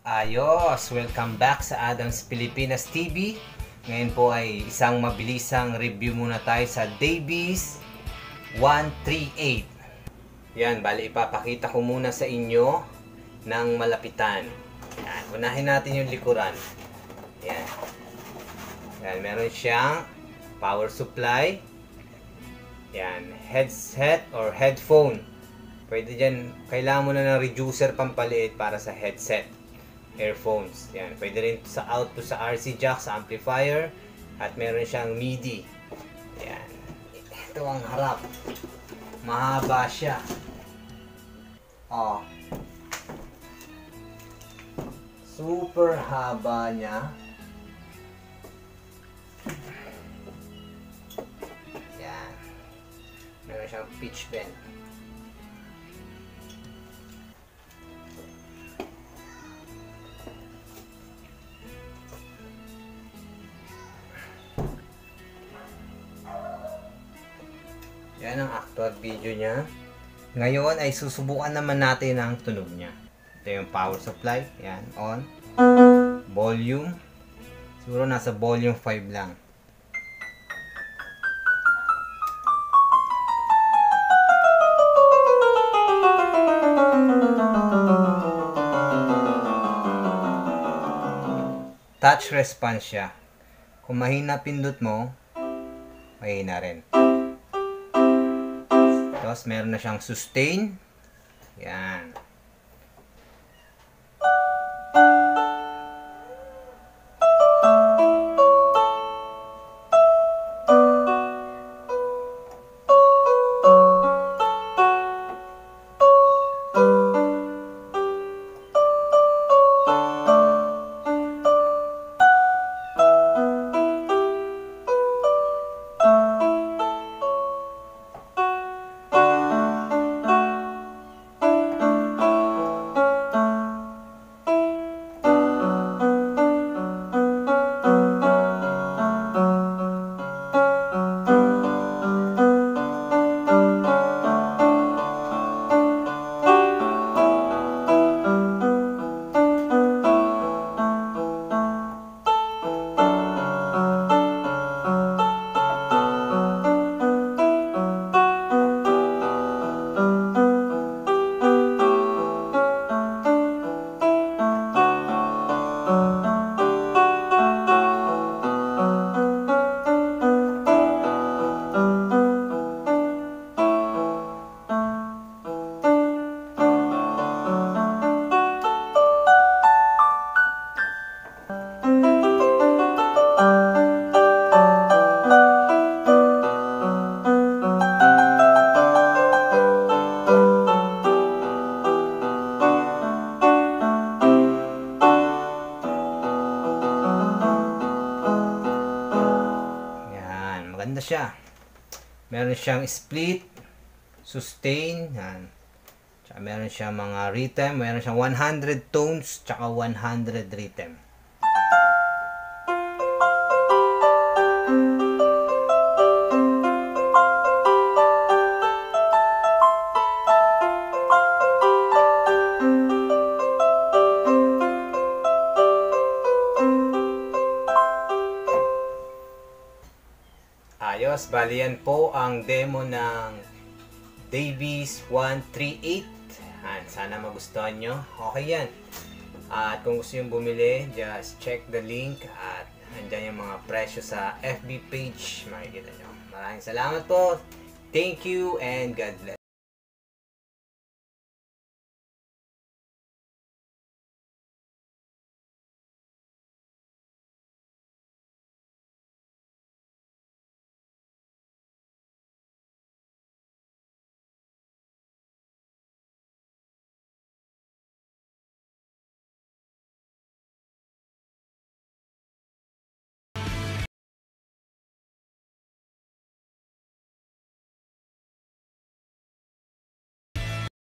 Ayos! Welcome back sa Adams Pilipinas TV. Ngayon po ay isang mabilisang review muna tayo sa Davies 138. Yan, bali ipapakita ko muna sa inyo ng malapitan. Yan, unahin natin yung likuran. Yan. Yan, meron siyang power supply. Yan, headset or headphone. Pwede dyan, kailangan mo na ng reducer pampaliit para sa headset. Earphones. Yan. Pwede rin sa output sa RC jack, sa amplifier. At meron siyang MIDI. Yan. Ito ang harap. Mahaba siya. Oh. Super haba niya. Yan. Meron siyang pitch bend. Yan ang actual video niya. Ngayon ay susubukan naman natin ang tunog niya. Ito yung power supply. Yan, on. Volume. Siguro nasa volume 5 lang. Touch response siya. Kung mahina pindot mo, mahina rin. Tapos meron na siyang sustain. Yan. Maganda siya. Meron siyang split, sustain, yan. Tsaka meron siyang mga rhythm, meron siyang 100 tones, tsaka 100 rhythm. Ayos, bali yan po ang demo ng Davies 138. Sana magustuhan nyo. Okay yan. At kung gusto nyo bumili, just check the link at andyan yung mga presyo sa FB page. Makikita nyo. Maraming salamat po. Thank you and God bless.